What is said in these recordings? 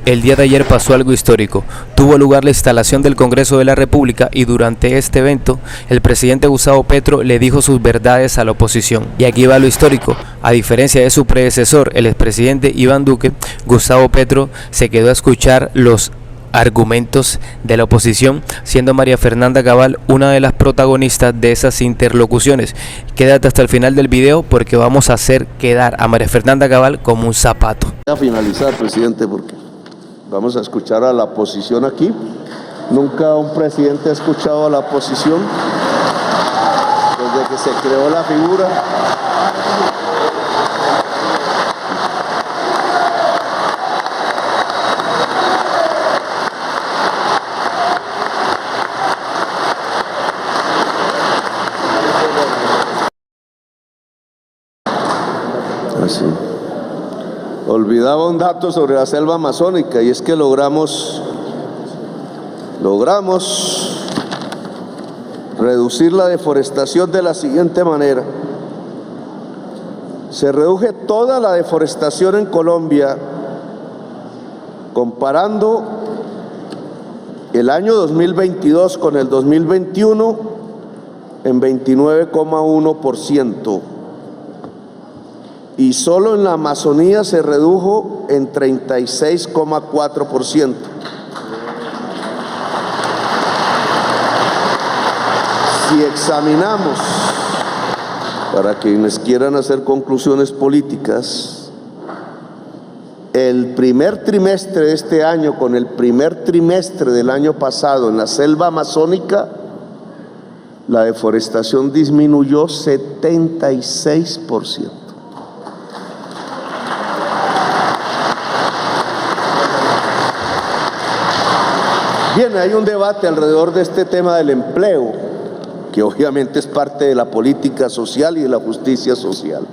El día de ayer pasó algo histórico. Tuvo lugar la instalación del Congreso de la República y durante este evento el presidente Gustavo Petro le dijo sus verdades a la oposición. Y aquí va lo histórico. A diferencia de su predecesor, el expresidente Iván Duque, Gustavo Petro se quedó a escuchar los argumentos de la oposición, siendo María Fernanda Cabal una de las protagonistas de esas interlocuciones. Quédate hasta el final del video porque vamos a hacer quedar a María Fernanda Cabal como un zapato. Voy a finalizar, presidente, porque vamos a escuchar a la oposición aquí. Nunca un presidente ha escuchado a la oposición desde que se creó la figura. Así. Olvidaba un dato sobre la selva amazónica, y es que logramos reducir la deforestación de la siguiente manera. Se redujo toda la deforestación en Colombia, comparando el año 2022 con el 2021, en 29,1%. Y solo en la Amazonía se redujo en 36,4%. Si examinamos, para quienes quieran hacer conclusiones políticas, el primer trimestre de este año con el primer trimestre del año pasado en la selva amazónica, la deforestación disminuyó 76%. Bien, hay un debate alrededor de este tema del empleo, que obviamente es parte de la política social y de la justicia social,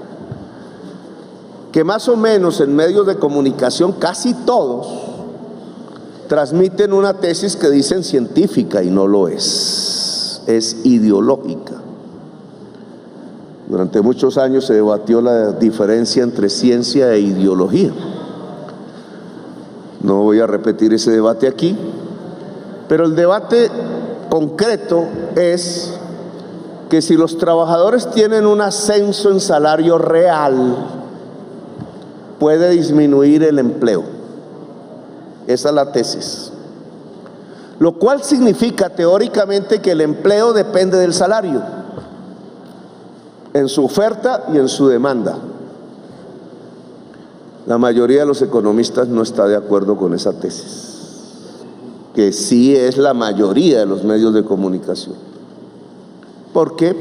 que más o menos en medios de comunicación casi todos transmiten una tesis que dicen científica y no lo es ideológica. Durante muchos años se debatió la diferencia entre ciencia e ideología. No voy a repetir ese debate aquí. Pero el debate concreto es que si los trabajadores tienen un ascenso en salario real, puede disminuir el empleo. Esa es la tesis. Lo cual significa teóricamente que el empleo depende del salario, en su oferta y en su demanda. La mayoría de los economistas no está de acuerdo con esa tesis, que sí es la mayoría de los medios de comunicación, porque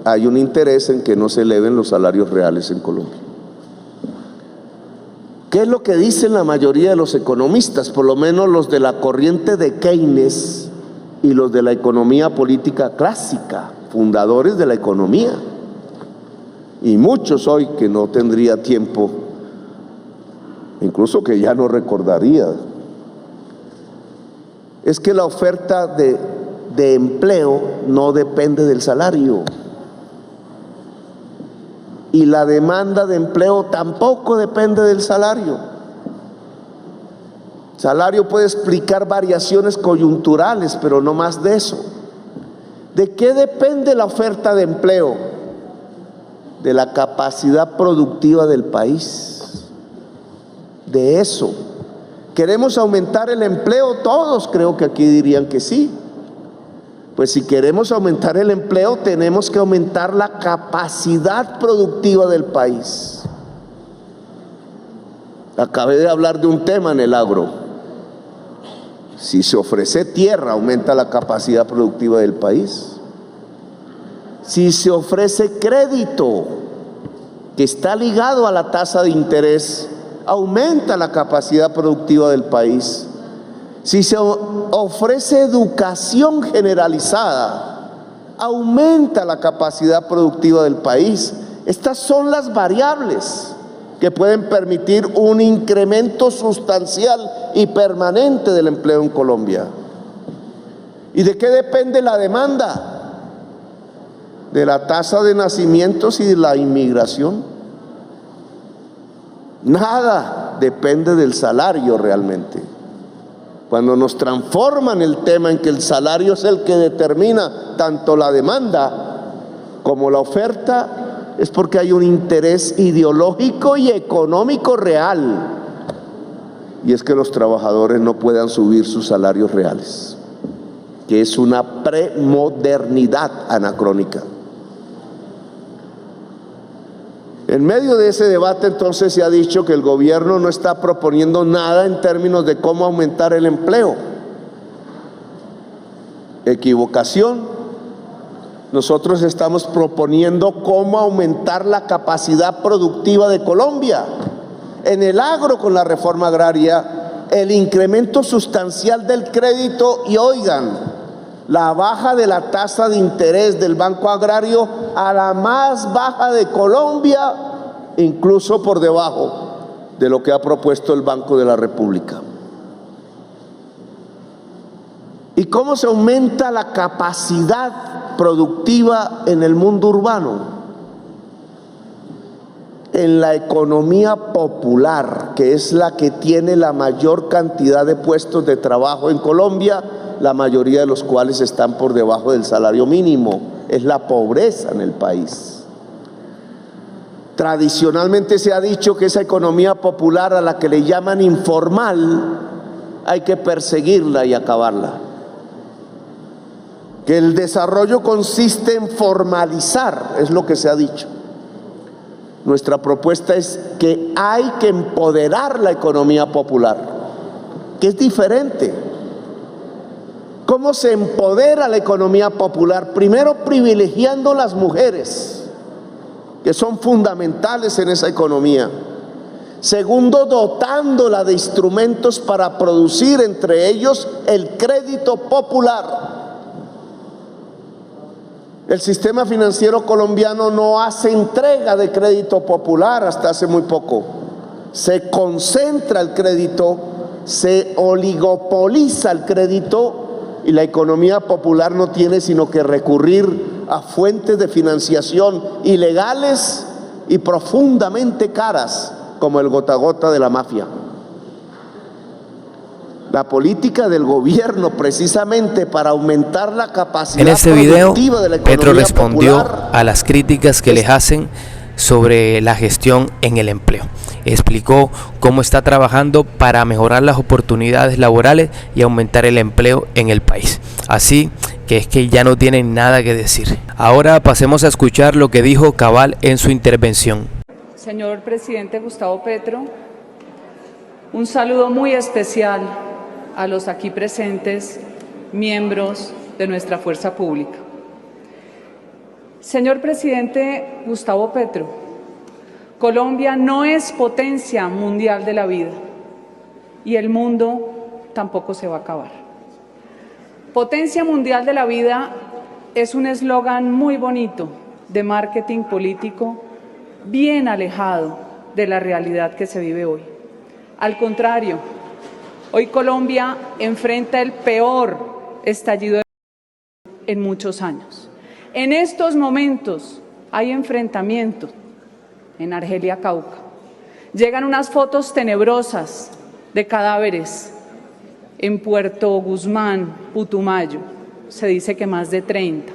hay un interés en que no se eleven los salarios reales en Colombia. ¿Qué es lo que dicen la mayoría de los economistas? Por lo menos los de la corriente de Keynes y los de la economía política clásica, fundadores de la economía, y muchos hoy que no tendría tiempo, incluso que ya no recordaría, es que la oferta de empleo no depende del salario y la demanda de empleo tampoco depende del salario. El salario puede explicar variaciones coyunturales, pero no más de eso. ¿De qué depende la oferta de empleo? De la capacidad productiva del país. De eso. ¿Queremos aumentar el empleo? Todos creo que aquí dirían que sí. Pues si queremos aumentar el empleo, tenemos que aumentar la capacidad productiva del país. Acabé de hablar de un tema en el agro. Si se ofrece tierra, aumenta la capacidad productiva del país. Si se ofrece crédito, que está ligado a la tasa de interés, aumenta la capacidad productiva del país. Si se ofrece educación generalizada, aumenta la capacidad productiva del país. Estas son las variables que pueden permitir un incremento sustancial y permanente del empleo en Colombia. ¿Y de qué depende la demanda? De la tasa de nacimientos y de la inmigración. Nada depende del salario realmente. Cuando nos transforman el tema en que el salario es el que determina tanto la demanda como la oferta, es porque hay un interés ideológico y económico real. Y es que los trabajadores no puedan subir sus salarios reales, que es una premodernidad anacrónica. En medio de ese debate entonces se ha dicho que el gobierno no está proponiendo nada en términos de cómo aumentar el empleo. Equivocación. Nosotros estamos proponiendo cómo aumentar la capacidad productiva de Colombia. En el agro, con la reforma agraria, el incremento sustancial del crédito y, oigan, la baja de la tasa de interés del Banco Agrario a la más baja de Colombia, incluso por debajo de lo que ha propuesto el Banco de la República. ¿Y cómo se aumenta la capacidad productiva en el mundo urbano? En la economía popular, que es la que tiene la mayor cantidad de puestos de trabajo en Colombia, la mayoría de los cuales están por debajo del salario mínimo. Es la pobreza en el país. Tradicionalmente se ha dicho que esa economía popular, a la que le llaman informal, hay que perseguirla y acabarla. Que el desarrollo consiste en formalizar, es lo que se ha dicho. Nuestra propuesta es que hay que empoderar la economía popular, que es diferente. ¿Cómo se empodera la economía popular? Primero, privilegiando las mujeres, que son fundamentales en esa economía. Segundo, dotándola de instrumentos para producir, entre ellos el crédito popular. El sistema financiero colombiano no hace entrega de crédito popular hasta hace muy poco. Se concentra el crédito, se oligopoliza el crédito, y la economía popular no tiene sino que recurrir a fuentes de financiación ilegales y profundamente caras, como el gota a gota de la mafia. La política del gobierno, precisamente para aumentar la capacidad en este video, productiva de la economía Petro respondió popular, a las críticas que les hacen sobre la gestión en el empleo. Explicó cómo está trabajando para mejorar las oportunidades laborales y aumentar el empleo en el país. Así que es que ya no tienen nada que decir. Ahora pasemos a escuchar lo que dijo Cabal en su intervención. Señor presidente Gustavo Petro, un saludo muy especial a los aquí presentes miembros de nuestra fuerza pública. Señor presidente Gustavo Petro, Colombia no es potencia mundial de la vida y el mundo tampoco se va a acabar. Potencia mundial de la vida es un eslogan muy bonito de marketing político, bien alejado de la realidad que se vive hoy. Al contrario, hoy Colombia enfrenta el peor estallido en muchos años. En estos momentos hay enfrentamientos en Argelia, Cauca. Llegan unas fotos tenebrosas de cadáveres en Puerto Guzmán, Putumayo. Se dice que más de 30.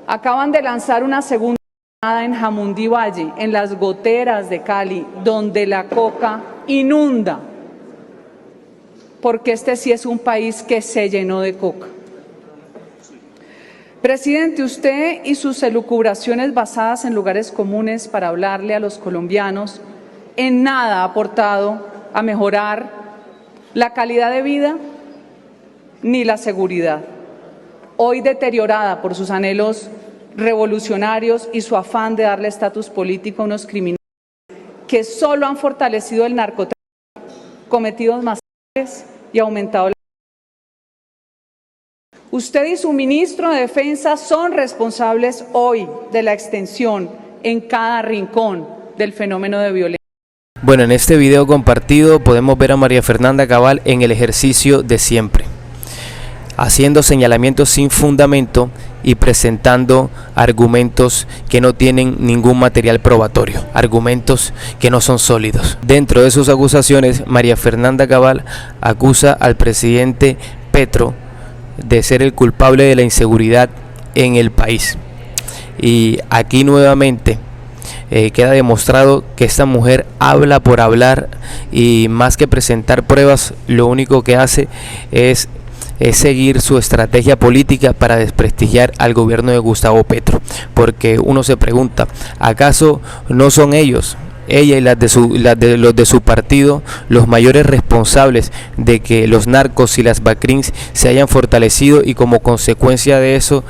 Acaban de lanzar una segunda granada en Jamundí Valle, en las goteras de Cali, donde la coca inunda, porque este sí es un país que se llenó de coca. Presidente, usted y sus elucubraciones basadas en lugares comunes para hablarle a los colombianos en nada ha aportado a mejorar la calidad de vida ni la seguridad, hoy deteriorada por sus anhelos revolucionarios y su afán de darle estatus político a unos criminales que solo han fortalecido el narcotráfico, cometido masacres y aumentado la... Usted y su ministro de Defensa son responsables hoy de la extensión en cada rincón del fenómeno de violencia. Bueno, en este video compartido podemos ver a María Fernanda Cabal en el ejercicio de siempre. haciendo señalamientos sin fundamento y presentando argumentos que no tienen ningún material probatorio, argumentos que no son sólidos. Dentro de sus acusaciones, María Fernanda Cabal acusa al presidente Petro de ser el culpable de la inseguridad en el país. Y aquí nuevamente queda demostrado que esta mujer habla por hablar y más que presentar pruebas, lo único que hace es seguir su estrategia política para desprestigiar al gobierno de Gustavo Petro, porque uno se pregunta, ¿acaso no son ellos, ella y los de su partido, los mayores responsables de que los narcos y las BACRIMs se hayan fortalecido y como consecuencia de eso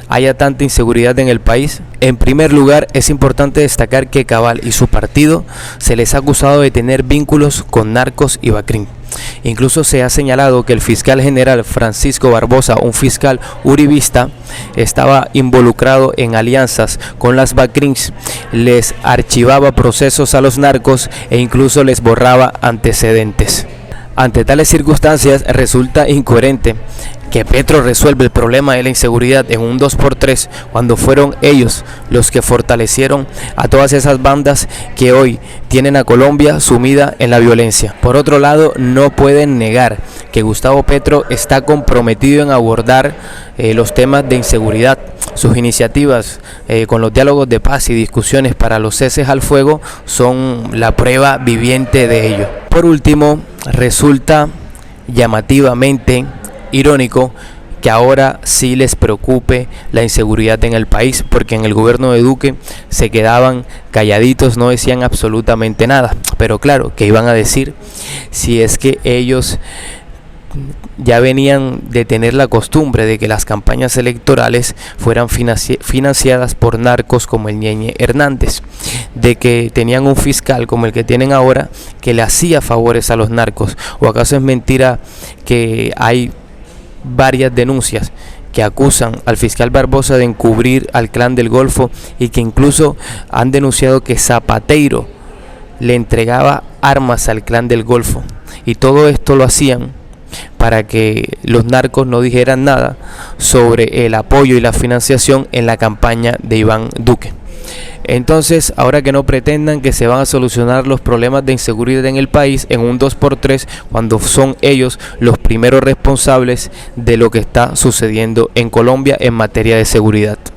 haya tanta inseguridad en el país? En primer lugar, es importante destacar que Cabal y su partido se les ha acusado de tener vínculos con narcos y BACRIM. Incluso se ha señalado que el fiscal general Francisco Barbosa, un fiscal uribista, estaba involucrado en alianzas con las BACRIMs, les archivaba procesos a los narcos e incluso les borraba antecedentes. Ante tales circunstancias, resulta incoherente que Petro resuelve el problema de la inseguridad en un 2x3 cuando fueron ellos los que fortalecieron a todas esas bandas que hoy tienen a Colombia sumida en la violencia. Por otro lado, no pueden negar que Gustavo Petro está comprometido en abordar los temas de inseguridad. Sus iniciativas con los diálogos de paz y discusiones para los ceses al fuego son la prueba viviente de ello. Por último, resulta llamativamente irónico que ahora sí les preocupe la inseguridad en el país, porque en el gobierno de Duque se quedaban calladitos, no decían absolutamente nada. Pero claro, ¿qué iban a decir si es que ellos ya venían de tener la costumbre de que las campañas electorales fueran financiadas por narcos como el Ñeñe Hernández, de que tenían un fiscal como el que tienen ahora que le hacía favores a los narcos? ¿O acaso es mentira que hay varias denuncias que acusan al fiscal Barbosa de encubrir al Clan del Golfo y que incluso han denunciado que Zapateiro le entregaba armas al Clan del Golfo? Y todo esto lo hacían para que los narcos no dijeran nada sobre el apoyo y la financiación en la campaña de Iván Duque. Entonces, ahora que no pretendan que se van a solucionar los problemas de inseguridad en el país en un 2x3, cuando son ellos los primeros responsables de lo que está sucediendo en Colombia en materia de seguridad.